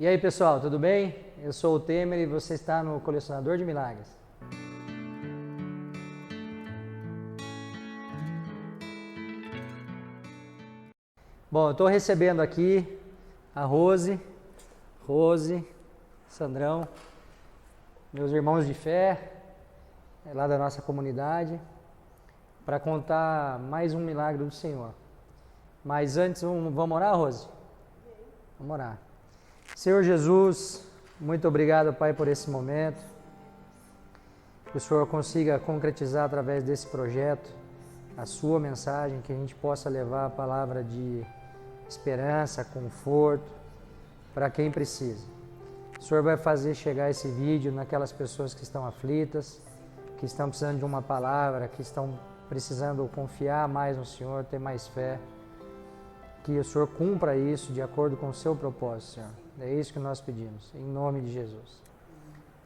E aí pessoal, tudo bem? Eu sou o Temer e você está no Colecionador de Milagres. Bom, eu estou recebendo aqui a Rose, Sandrão, meus irmãos de fé, lá da nossa comunidade, para contar mais um milagre do Senhor. Mas antes, vamos orar, Rose? Vamos orar. Senhor Jesus, muito obrigado, Pai, por esse momento. Que o Senhor consiga concretizar através desse projeto a sua mensagem, que a gente possa levar a palavra de esperança, conforto para quem precisa. O Senhor vai fazer chegar esse vídeo naquelas pessoas que estão aflitas, que estão precisando de uma palavra, que estão precisando confiar mais no Senhor, ter mais fé. Que o Senhor cumpra isso de acordo com o seu propósito, Senhor. É isso que nós pedimos, em nome de Jesus.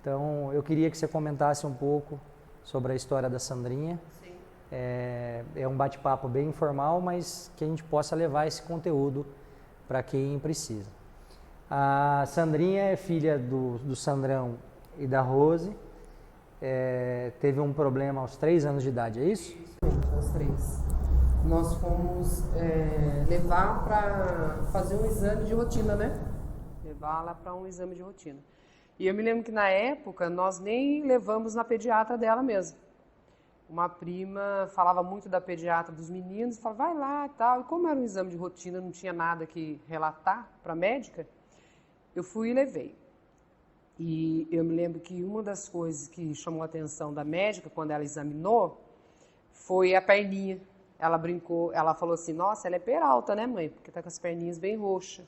Então, eu queria que você comentasse um pouco sobre a história da Sandrinha. Sim. É um bate-papo bem informal, mas que a gente possa levar esse conteúdo para quem precisa. A Sandrinha é filha do Sandrão e da Rose. Teve um problema aos 3 anos de idade, é isso? Isso, aos 3. Nós fomos levar para fazer um exame de rotina, né? Levar lá para um exame de rotina. E eu me lembro que na época nós nem levamos na pediatra dela mesmo. Uma prima falava muito da pediatra dos meninos, falava, vai lá e tal. E como era um exame de rotina, não tinha nada que relatar para a médica, eu fui e levei. E eu me lembro que uma das coisas que chamou a atenção da médica, quando ela examinou, foi a perninha. Ela brincou, ela falou assim, nossa, ela é peralta, né, mãe? Porque tá com as perninhas bem roxas.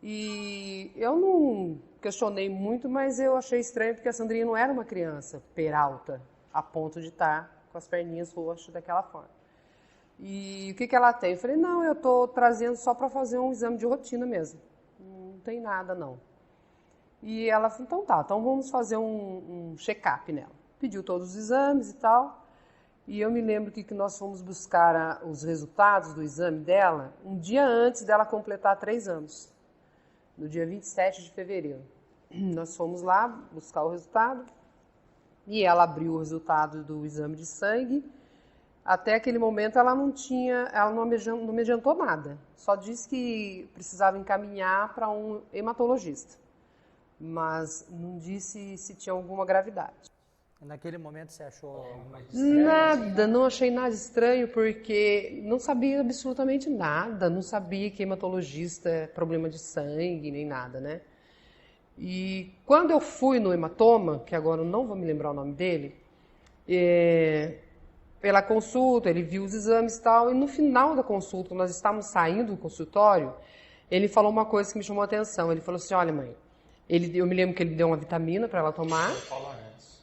E eu não questionei muito, mas eu achei estranho, porque a Sandrinha não era uma criança peralta, a ponto de estar com as perninhas roxas daquela forma. E o que ela tem? Eu falei, não, eu tô trazendo só para fazer um exame de rotina mesmo. Não tem nada, não. E ela falou, então tá, então vamos fazer um check-up nela. Pediu todos os exames e tal. E eu me lembro que nós fomos buscar os resultados do exame dela um dia antes dela completar 3 anos. No dia 27 de fevereiro. Nós fomos lá buscar o resultado e ela abriu o resultado do exame de sangue. Até aquele momento ela não me adiantou nada. Só disse que precisava encaminhar para um hematologista. Mas não disse se tinha alguma gravidade. Naquele momento você achou alguma coisa estranha? Nada, não achei nada estranho, porque não sabia absolutamente nada, não sabia que hematologista é problema de sangue, nem nada, né? E quando eu fui no hematoma, que agora eu não vou me lembrar o nome dele, pela consulta, ele viu os exames e tal, e no final da consulta, quando nós estávamos saindo do consultório, ele falou uma coisa que me chamou a atenção. Ele falou assim, olha mãe, eu me lembro que ele deu uma vitamina para ela tomar.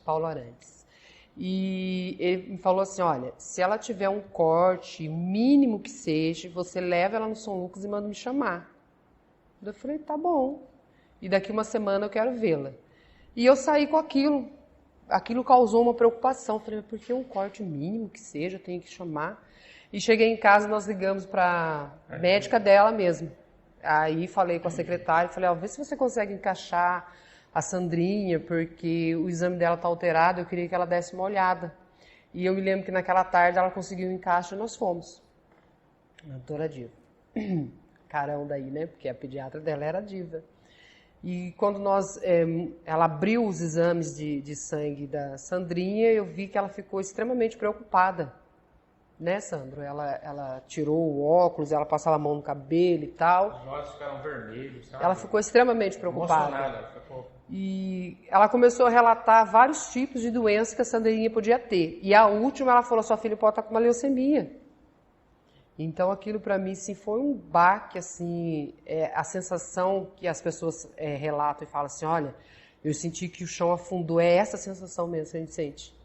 Paulo Arantes. E ele me falou assim, olha, se ela tiver um corte, mínimo que seja, você leva ela no São Lucas e manda me chamar. Eu falei, tá bom. E daqui uma semana eu quero vê-la. E eu saí com aquilo. Aquilo causou uma preocupação. Eu falei, mas por que um corte mínimo que seja, eu tenho que chamar? E cheguei em casa, nós ligamos para a médica dela mesmo. Aí falei com a secretária, falei, vê se você consegue encaixar a Sandrinha, porque o exame dela está alterado, eu queria que ela desse uma olhada. E eu me lembro que naquela tarde ela conseguiu o encaixe e nós fomos. A doutora Diva. Carão daí, né? Porque a pediatra dela era diva. E quando ela abriu os exames de sangue da Sandrinha, eu vi que ela ficou extremamente preocupada. Né, Sandro? Ela tirou o óculos, ela passava a mão no cabelo e tal. Os olhos ficaram vermelhos. Sabe? Ela ficou extremamente preocupada. Emocionada. Ficou... E ela começou a relatar vários tipos de doenças que a Sandrinha podia ter. E a última, ela falou, sua filha pode estar com uma leucemia. Então, aquilo para mim, assim, foi um baque, assim, a sensação que as pessoas relatam e falam assim, olha, eu senti que o chão afundou. É essa sensação mesmo que a gente sente.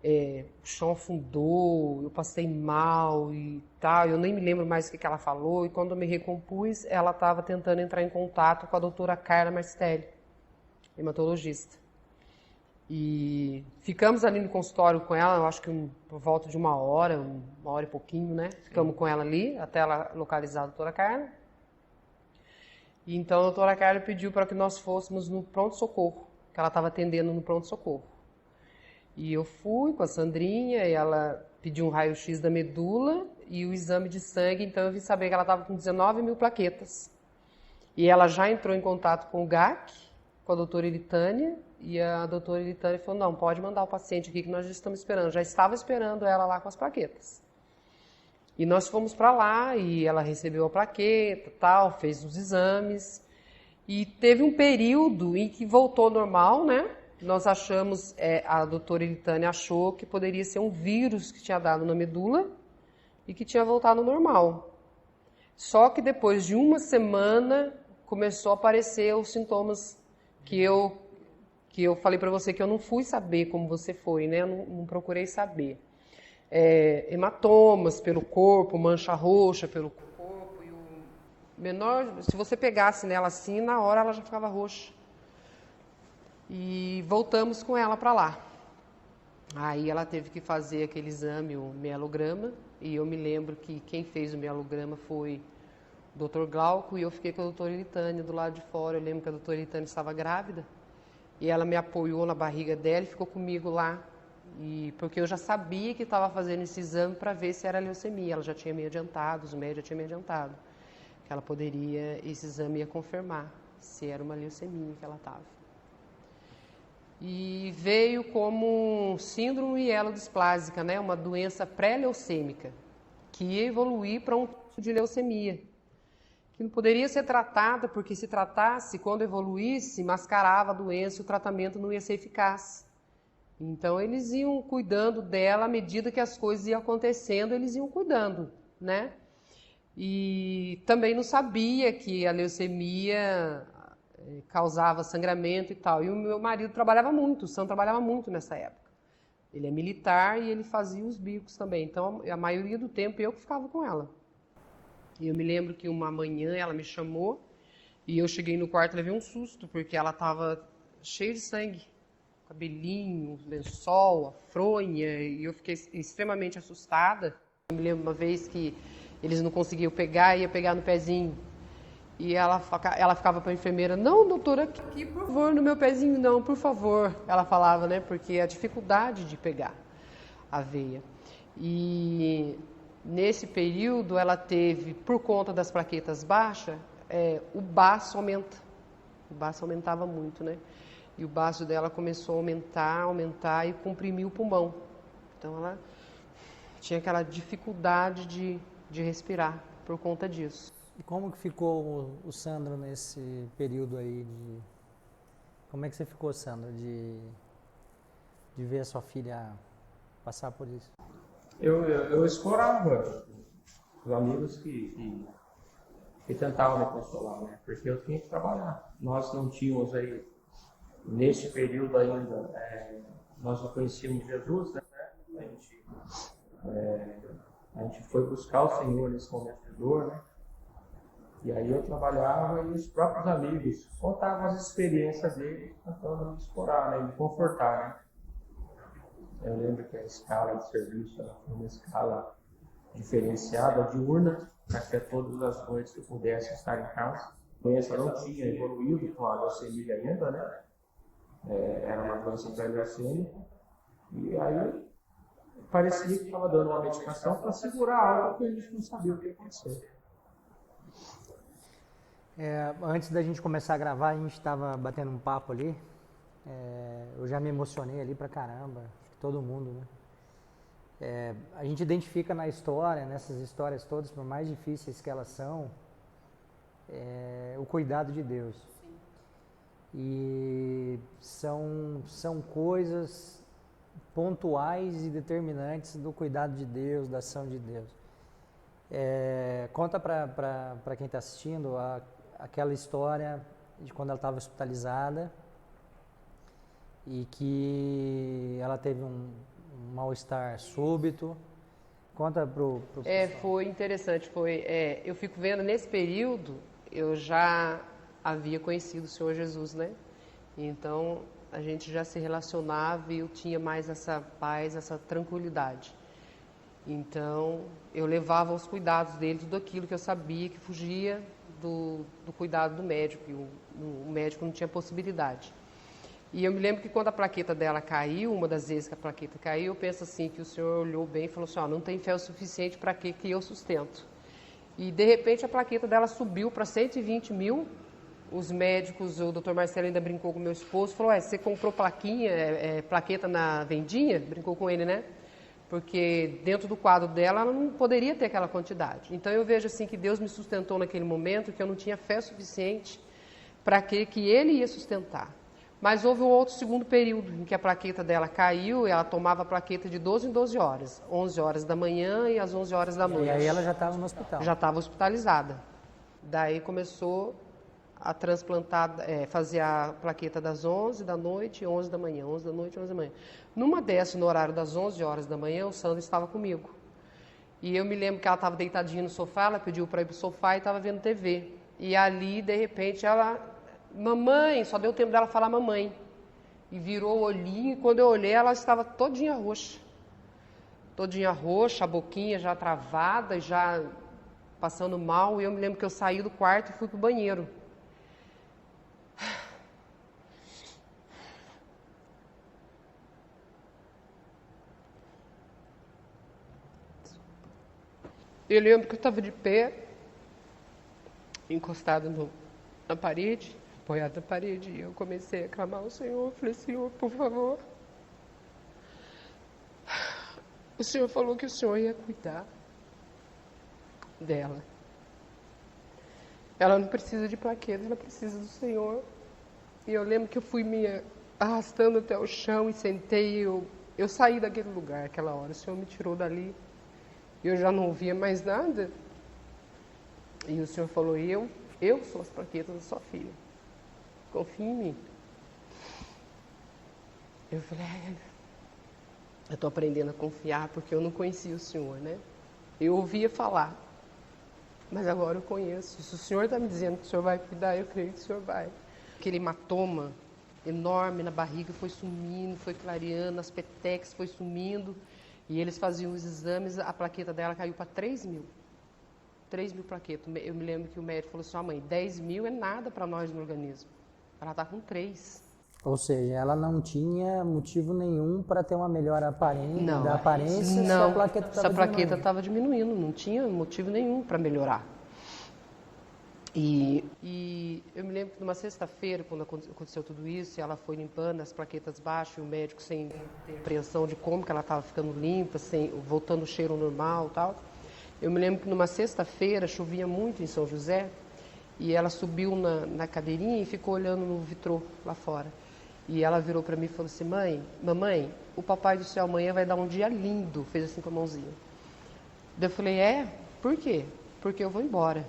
O chão afundou, eu passei mal e tal, eu nem me lembro mais o que ela falou. E quando eu me recompus, ela estava tentando entrar em contato com a doutora Carla Marstelli, hematologista. E ficamos ali no consultório com ela, eu acho que por volta de uma hora e pouquinho, né? Ficamos com ela ali, até ela localizar a doutora Carla. Então a doutora Carla pediu para que nós fôssemos no pronto-socorro, que ela estava atendendo no pronto-socorro. E eu fui com a Sandrinha, e ela pediu um raio-x da medula e o exame de sangue, então eu vim saber que ela estava com 19 mil plaquetas. E ela já entrou em contato com o GAC, com a doutora Elitânia, e a doutora Elitânia falou, não, pode mandar o paciente aqui que nós já estamos esperando. Já estava esperando ela lá com as plaquetas. E nós fomos para lá e ela recebeu a plaqueta, tal, fez os exames. E teve um período em que voltou ao normal, né? Nós achamos, a doutora Elitânia achou que poderia ser um vírus que tinha dado na medula e que tinha voltado ao normal. Só que depois de uma semana começou a aparecer os sintomas que eu falei para você que eu não fui saber como você foi, né? Eu não procurei saber. Hematomas pelo corpo, mancha roxa pelo corpo. E o menor, se você pegasse nela assim, na hora ela já ficava roxa. E voltamos com ela para lá. Aí ela teve que fazer aquele exame, o mielograma, e eu me lembro que quem fez o mielograma foi o Dr. Glauco, e eu fiquei com a doutora Elitânia do lado de fora. Eu lembro que a doutora Elitânia estava grávida, e ela me apoiou na barriga dela e ficou comigo lá, porque eu já sabia que estava fazendo esse exame para ver se era leucemia. Ela já tinha me adiantado, os médicos já tinham me adiantado, que ela poderia, esse exame ia confirmar se era uma leucemia que ela estava. E veio como síndrome hielodisplásica, né? Uma doença pré-leucêmica, que ia evoluir para um tipo de leucemia, que não poderia ser tratada, porque se tratasse, quando evoluísse, mascarava a doença e o tratamento não ia ser eficaz. Então eles iam cuidando dela à medida que as coisas iam acontecendo, eles iam cuidando, né? E também não sabia que a leucemia causava sangramento e tal. E o meu marido trabalhava muito, o Sam trabalhava muito nessa época. Ele é militar e ele fazia os bicos também. Então, a maioria do tempo eu que ficava com ela. E eu me lembro que uma manhã ela me chamou e eu cheguei no quarto e levei um susto, porque ela estava cheia de sangue. Cabelinho, lençol, a fronha, e eu fiquei extremamente assustada. Eu me lembro uma vez que eles não conseguiam pegar, ia pegar no pezinho. E ela ficava para a enfermeira, não, doutora, aqui, por favor, no meu pezinho, não, por favor. Ela falava, né, porque a dificuldade de pegar a veia. E nesse período ela teve, por conta das plaquetas baixas, o baço aumenta. O baço aumentava muito, né? E o baço dela começou a aumentar e comprimiu o pulmão. Então ela tinha aquela dificuldade de respirar por conta disso. E como que ficou o Sandro nesse período aí Como é que você ficou, Sandro, de ver a sua filha passar por isso? Eu explorava os amigos que tentavam me consolar, né? Porque eu tinha que trabalhar. Nós não tínhamos aí, nesse período ainda, nós não conhecíamos Jesus, né? A gente foi buscar o Senhor nesse momento de dor, né? E aí eu trabalhava e os próprios amigos contavam as experiências dele, tentando me explorar, né? Me confortar, né? Eu lembro que a escala de serviço era uma escala diferenciada, diurna, para que todas as noites eu pudesse estar em casa. A doença não tinha evoluído com a leucemia ainda, né? Era uma doença pré-leucêmica. E aí parecia que estava dando uma medicação para segurar algo que a gente não sabia o que ia acontecer. Antes da gente começar a gravar, a gente estava batendo um papo ali. Eu já me emocionei ali pra caramba, acho que todo mundo, né? A gente identifica na história, nessas histórias todas, por mais difíceis que elas são, o cuidado de Deus. Sim. E são coisas pontuais e determinantes do cuidado de Deus, da ação de Deus. Conta para quem está assistindo aquela história de quando ela estava hospitalizada e que ela teve um mal-estar súbito. Conta pro pessoal. Foi interessante, eu fico vendo, nesse período, eu já havia conhecido o Senhor Jesus, né? Então, a gente já se relacionava e eu tinha mais essa paz, essa tranquilidade. Então, eu levava os cuidados dele, tudo aquilo que eu sabia que fugia do cuidado do médico, e o médico não tinha possibilidade. E eu me lembro que quando a plaqueta dela caiu, uma das vezes que a plaqueta caiu, eu penso assim, que o senhor olhou bem e falou assim, não tem fé o suficiente para que eu sustento. E de repente a plaqueta dela subiu para 120 mil, os médicos, o doutor Marcelo ainda brincou com o meu esposo, falou, você comprou plaqueta na vendinha? Brincou com ele, né? Porque dentro do quadro dela, ela não poderia ter aquela quantidade. Então eu vejo assim que Deus me sustentou naquele momento, que eu não tinha fé suficiente para que ele ia sustentar. Mas houve um outro segundo período em que a plaqueta dela caiu e ela tomava a plaqueta de 12 em 12 horas. 11 horas da manhã e às 11 horas da noite. E aí ela já estava no hospital. Já estava hospitalizada. Daí começou a transplantar, fazer a plaqueta das 11 da noite e 11 da manhã. 11 da noite e 11 da manhã. Numa dessas, no horário das 11 horas da manhã, o Sandro estava comigo. E eu me lembro que ela estava deitadinha no sofá, ela pediu para ir para o sofá e estava vendo TV. E ali, de repente, ela... Mamãe, só deu tempo dela falar mamãe. E virou o olhinho, e quando eu olhei, ela estava todinha roxa. Todinha roxa, a boquinha já travada, já passando mal. E eu me lembro que eu saí do quarto e fui para o banheiro. Eu lembro que eu estava de pé, encostado na parede, apoiado na parede, e eu comecei a clamar ao Senhor. Eu falei, Senhor, por favor. O Senhor falou que o Senhor ia cuidar dela. Ela não precisa de plaquetas, ela precisa do Senhor. E eu lembro que eu fui me arrastando até o chão e sentei. Eu saí daquele lugar, aquela hora. O Senhor me tirou dali. Eu já não ouvia mais nada. E o Senhor falou, eu sou as plaquetas da sua filha. Confia em mim. Eu falei, eu estou aprendendo a confiar porque eu não conhecia o Senhor, né? Eu ouvia falar, mas agora eu conheço. Se o Senhor está me dizendo que o Senhor vai cuidar, eu creio que o Senhor vai. Aquele hematoma enorme na barriga foi sumindo, foi clareando, as petecs foi sumindo. E eles faziam os exames, a plaqueta dela caiu para 3 mil. 3 mil plaquetas. Eu me lembro que o médico falou assim, mãe, 10 mil é nada para nós no organismo. Ela está com 3. Ou seja, ela não tinha motivo nenhum para ter uma melhor aparência se a plaqueta estava diminuindo. Não tinha motivo nenhum para melhorar. E eu me lembro que numa sexta-feira, quando aconteceu tudo isso, ela foi limpando as plaquetas baixas, e o médico sem ter compreensão de como que ela estava ficando limpa, voltando o cheiro normal e tal. Eu me lembro que numa sexta-feira, chovia muito em São José, e ela subiu na cadeirinha e ficou olhando no vitrô lá fora. E ela virou para mim e falou assim, mamãe, o papai do céu amanhã vai dar um dia lindo, fez assim com a mãozinha. Daí eu falei, por quê? Porque eu vou embora.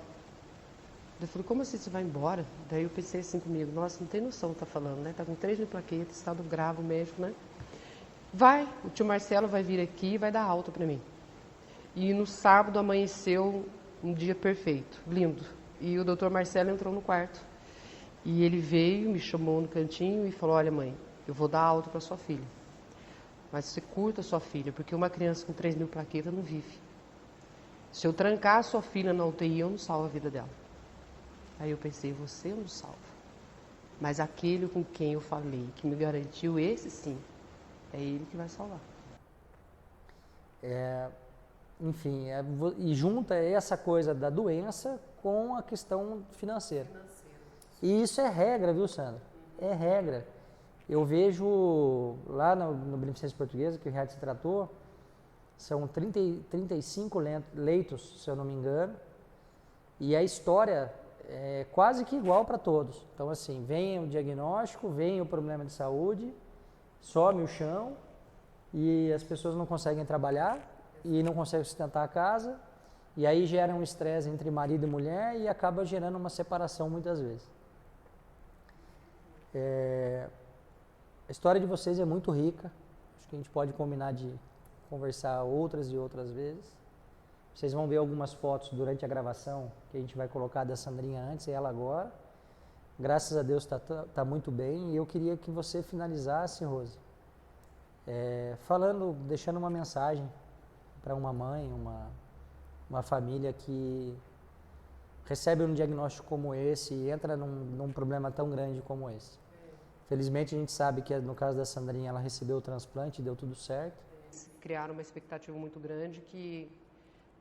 Eu falei, como assim você vai embora? Daí eu pensei assim comigo, nossa, não tem noção do que tá falando, né? Tá com 3 mil plaquetas, estado grave o médico, né? Vai, o tio Marcelo vai vir aqui e vai dar alta para mim. E no sábado amanheceu um dia perfeito, lindo. E o doutor Marcelo entrou no quarto. E ele veio, me chamou no cantinho e falou, olha mãe, eu vou dar alta para sua filha. Mas você curta a sua filha, porque uma criança com 3 mil plaquetas não vive. Se eu trancar a sua filha na UTI, eu não salvo a vida dela. Aí eu pensei, você não salva. Mas aquele com quem eu falei, que me garantiu, esse sim, é ele que vai salvar. Enfim, e junta essa coisa da doença com a questão financeira. E isso é regra, viu, Sandra? É regra. Eu vejo lá no Beneficência Portuguesa, que o Riad se tratou, são 35 leitos, se eu não me engano, e a história é quase que igual para todos. Então, assim, vem o diagnóstico, vem o problema de saúde, some o chão e as pessoas não conseguem trabalhar e não conseguem sustentar a casa, e aí gera um estresse entre marido e mulher e acaba gerando uma separação muitas vezes. A história de vocês é muito rica, acho que a gente pode combinar de conversar outras e outras vezes. Vocês vão ver algumas fotos durante a gravação que a gente vai colocar da Sandrinha antes e ela agora. Graças a Deus tá muito bem. E eu queria que você finalizasse, Rose, deixando uma mensagem para uma mãe, uma família que recebe um diagnóstico como esse e entra num problema tão grande como esse. Felizmente a gente sabe que no caso da Sandrinha ela recebeu o transplante e deu tudo certo. Criaram uma expectativa muito grande que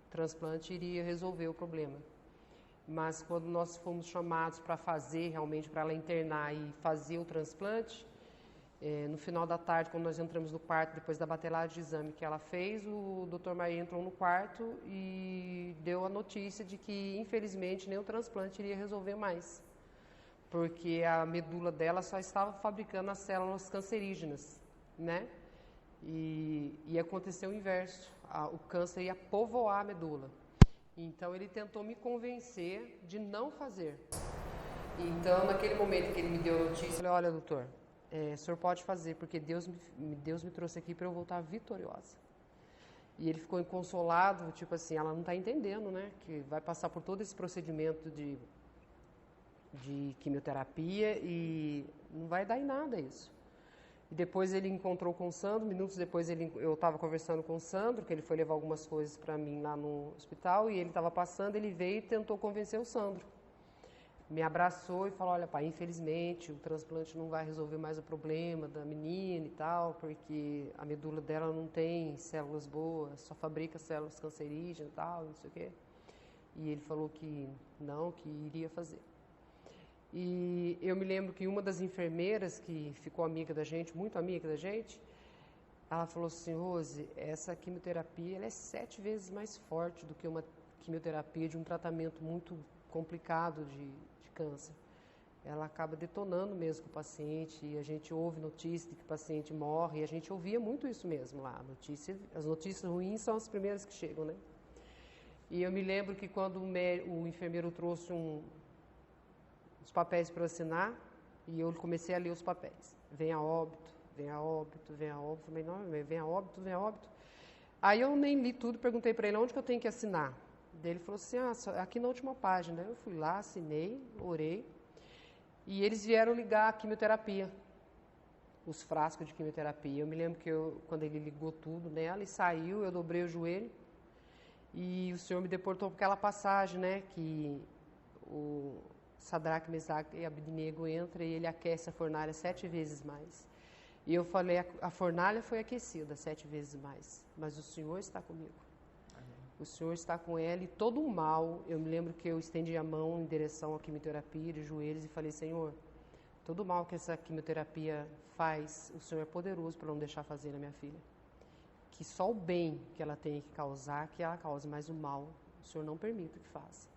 o transplante iria resolver o problema. Mas quando nós fomos chamados para fazer, realmente, para ela internar e fazer o transplante, no final da tarde, quando nós entramos no quarto, depois da batelagem de exame que ela fez, o Dr. Maria entrou no quarto e deu a notícia de que, infelizmente, nem o transplante iria resolver mais. Porque a medula dela só estava fabricando as células cancerígenas, né? E aconteceu o inverso, o câncer ia povoar a medula. Então ele tentou me convencer de não fazer. Então naquele momento que ele me deu a notícia, eu falei, olha doutor, o senhor pode fazer, porque Deus me trouxe aqui para eu voltar vitoriosa. E ele ficou inconsolado, tipo assim, ela não está entendendo, né? Que vai passar por todo esse procedimento de quimioterapia e não vai dar em nada isso. E depois ele encontrou com o Sandro, minutos depois eu estava conversando com o Sandro, que ele foi levar algumas coisas para mim lá no hospital, e ele estava passando, ele veio e tentou convencer o Sandro. Me abraçou e falou, olha pai, infelizmente o transplante não vai resolver mais o problema da menina e tal, porque a medula dela não tem células boas, só fabrica células cancerígenas e tal, não sei o quê. E ele falou que não, que iria fazer. E eu me lembro que uma das enfermeiras que ficou amiga da gente, muito amiga da gente, ela falou assim, Rose, essa quimioterapia ela é 7 vezes mais forte do que uma quimioterapia de um tratamento muito complicado de câncer. Ela acaba detonando mesmo com o paciente e a gente ouve notícias de que o paciente morre e a gente ouvia muito isso mesmo lá. As notícias ruins são as primeiras que chegam, né? E eu me lembro que quando o enfermeiro trouxe os papéis para eu assinar, e eu comecei a ler os papéis. Vem a óbito, vem a óbito, vem a óbito. Falei, não, vem a óbito, vem a óbito. Aí eu nem li tudo, perguntei para ele onde que eu tenho que assinar. Daí ele falou assim, aqui na última página. Eu fui lá, assinei, orei, e eles vieram ligar a quimioterapia, os frascos de quimioterapia. Eu me lembro que quando ele ligou tudo nela e saiu, eu dobrei o joelho, e o Senhor me deportou para aquela passagem, né, que o Sadraque, Mesaque e Abednego entra e ele aquece a fornalha 7 vezes mais. E eu falei, a fornalha foi aquecida 7 vezes mais, mas o Senhor está comigo. Amém. O Senhor está com ela e todo o mal, eu me lembro que eu estendi a mão em direção à quimioterapia de joelhos e falei, Senhor, todo o mal que essa quimioterapia faz, o Senhor é poderoso para não deixar fazer na minha filha. Que só o bem que ela tem que causar, que ela cause, mas o mal, o Senhor não permita que faça.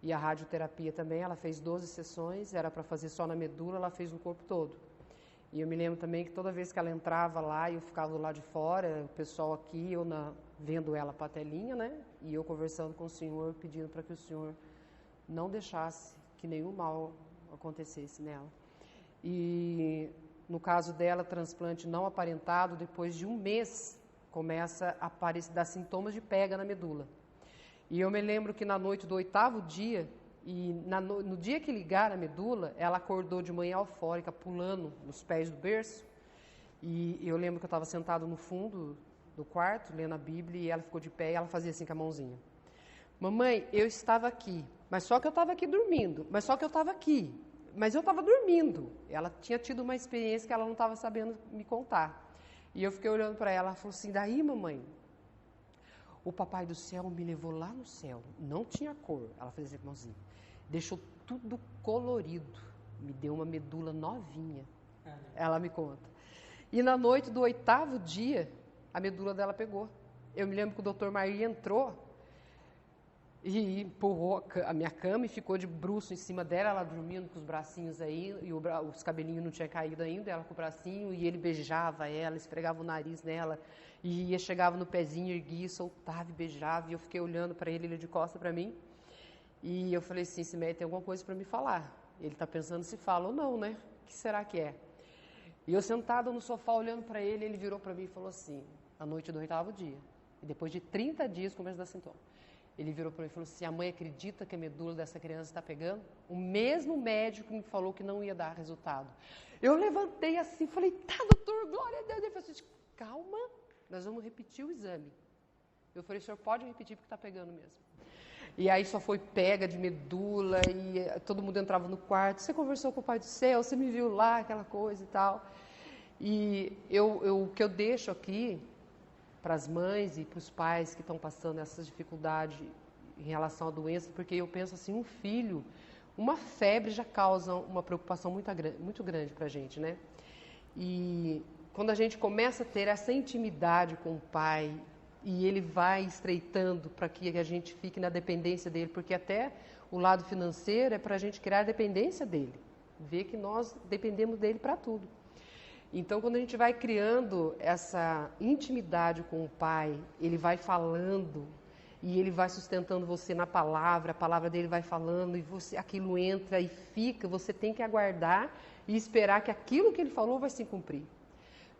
E a radioterapia também, ela fez 12 sessões, era para fazer só na medula, ela fez no corpo todo. E eu me lembro também que toda vez que ela entrava lá, eu ficava do lado de fora, o pessoal aqui, vendo ela para a telinha, né? E eu conversando com o Senhor, pedindo para que o Senhor não deixasse que nenhum mal acontecesse nela. E no caso dela, transplante não aparentado, depois de 1 mês, começa a dar sintomas de pega na medula. E eu me lembro que na noite do 8º dia, e no dia que ligaram a medula, ela acordou de manhã eufórica, pulando nos pés do berço. E eu lembro que eu estava sentado no fundo do quarto, lendo a Bíblia, e ela ficou de pé e ela fazia assim com a mãozinha. Mamãe, eu estava aqui, mas só que eu estava aqui dormindo, mas eu estava dormindo. Ela tinha tido uma experiência que ela não estava sabendo me contar. E eu fiquei olhando para ela, ela falou assim, daí mamãe, o papai do céu me levou lá no céu, não tinha cor, ela fez assim com a mãozinha, deixou tudo colorido, me deu uma medula novinha, ela me conta. E na noite do 8º dia, a medula dela pegou. Eu me lembro que o Dr. Maria entrou e empurrou a minha cama e ficou de bruço em cima dela, ela dormindo com os bracinhos aí, e os cabelinhos não tinham caído ainda, ela com o bracinho, e ele beijava ela, esfregava o nariz nela, e chegava no pezinho, erguia, soltava e beijava, e eu fiquei olhando para ele de costa para mim, e eu falei assim, Simeia, tem alguma coisa para me falar? Ele está pensando se fala ou não, né? O que será que é? E eu sentada no sofá olhando para ele, ele virou para mim e falou assim, a noite do 8º dia, e depois de 30 dias começa a dar sintoma. Ele virou para mim e falou assim, a mãe acredita que a medula dessa criança está pegando? O mesmo médico me falou que não ia dar resultado. Eu levantei assim, falei, tá, doutor, glória a Deus. Ele falou assim, calma, nós vamos repetir o exame. Eu falei, o senhor pode repetir porque está pegando mesmo. E aí só foi pega de medula e todo mundo entrava no quarto. Você conversou com o Pai do Céu, você me viu lá, aquela coisa e tal. E o que eu deixo aqui para as mães e para os pais que estão passando essas dificuldades em relação à doença, porque eu penso assim, um filho, uma febre já causa uma preocupação muito grande para a gente, né? E quando a gente começa a ter essa intimidade com o Pai, e ele vai estreitando para que a gente fique na dependência dele, porque até o lado financeiro é para a gente criar dependência dele, ver que nós dependemos dele para tudo. Então, quando a gente vai criando essa intimidade com o Pai, ele vai falando e ele vai sustentando você na palavra, a palavra dele vai falando e você, aquilo entra e fica, você tem que aguardar e esperar que aquilo que ele falou vai se cumprir.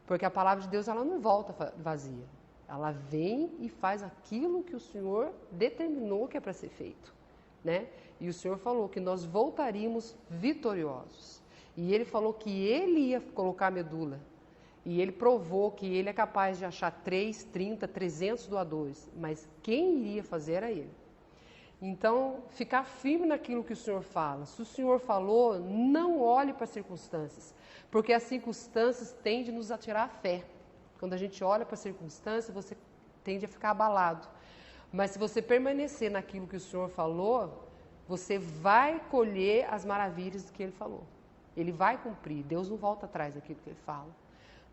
Porque a palavra de Deus, ela não volta vazia. Ela vem e faz aquilo que o Senhor determinou que é para ser feito, né? E o Senhor falou que nós voltaríamos vitoriosos. E Ele falou que Ele ia colocar a medula. E Ele provou que Ele é capaz de achar 3, 30, 300 doadores. Mas quem iria fazer era Ele. Então, ficar firme naquilo que o Senhor fala. Se o Senhor falou, não olhe para as circunstâncias. Porque as circunstâncias tendem a nos atirar a fé. Quando a gente olha para a circunstância, você tende a ficar abalado. Mas se você permanecer naquilo que o Senhor falou, você vai colher as maravilhas que Ele falou. Ele vai cumprir. Deus não volta atrás daquilo que Ele fala,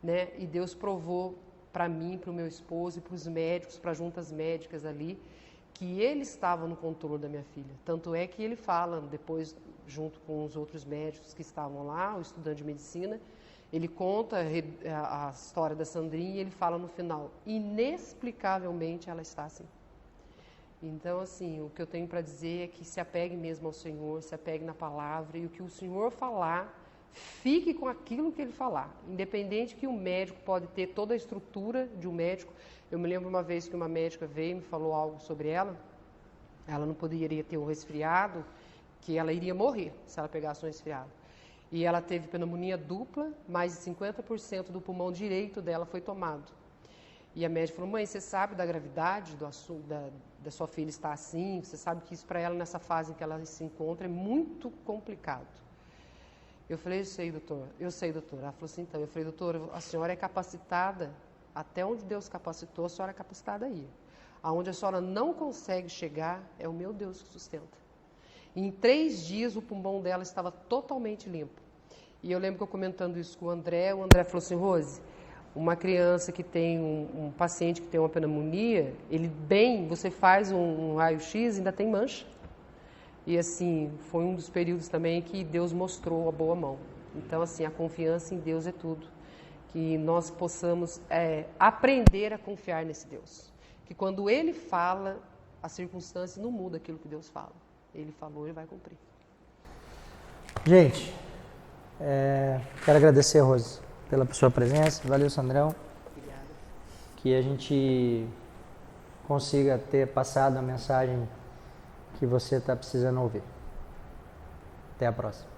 né? E Deus provou para mim, para o meu esposo e para os médicos, para as juntas médicas ali, que Ele estava no controle da minha filha. Tanto é que Ele fala, depois, junto com os outros médicos que estavam lá, o estudante de medicina, ele conta a história da Sandrinha e ele fala no final, inexplicavelmente ela está assim. Então, assim, o que eu tenho para dizer é que se apegue mesmo ao Senhor, se apegue na palavra e o que o Senhor falar, fique com aquilo que Ele falar. Independente que o médico pode ter toda a estrutura de um médico. Eu me lembro uma vez que uma médica veio e me falou algo sobre ela não poderia ter um resfriado, que ela iria morrer se ela pegasse um resfriado. E ela teve pneumonia dupla, mais de 50% do pulmão direito dela foi tomado. E a médica falou, mãe, você sabe da gravidade da sua filha estar assim? Você sabe que isso para ela, nessa fase em que ela se encontra, é muito complicado. Eu falei, eu sei, doutora. Ela falou assim, então, eu falei, doutora, a senhora é capacitada, até onde Deus capacitou, a senhora é capacitada aí. Aonde a senhora não consegue chegar, é o meu Deus que sustenta. Em 3 dias, o pulmão dela estava totalmente limpo. E eu lembro que eu comentando isso com o André falou assim, Rose, uma criança que tem um paciente que tem uma pneumonia, você faz um raio-x e ainda tem mancha. E assim, foi um dos períodos também que Deus mostrou a boa mão. Então, assim, a confiança em Deus é tudo. Que nós possamos aprender a confiar nesse Deus. Que quando Ele fala, a circunstância não muda aquilo que Deus fala. Ele falou, Ele vai cumprir. Gente, quero agradecer, Rose, pela sua presença. Valeu, Sandrão. Obrigada. Que a gente consiga ter passado a mensagem que você está precisando ouvir. Até a próxima.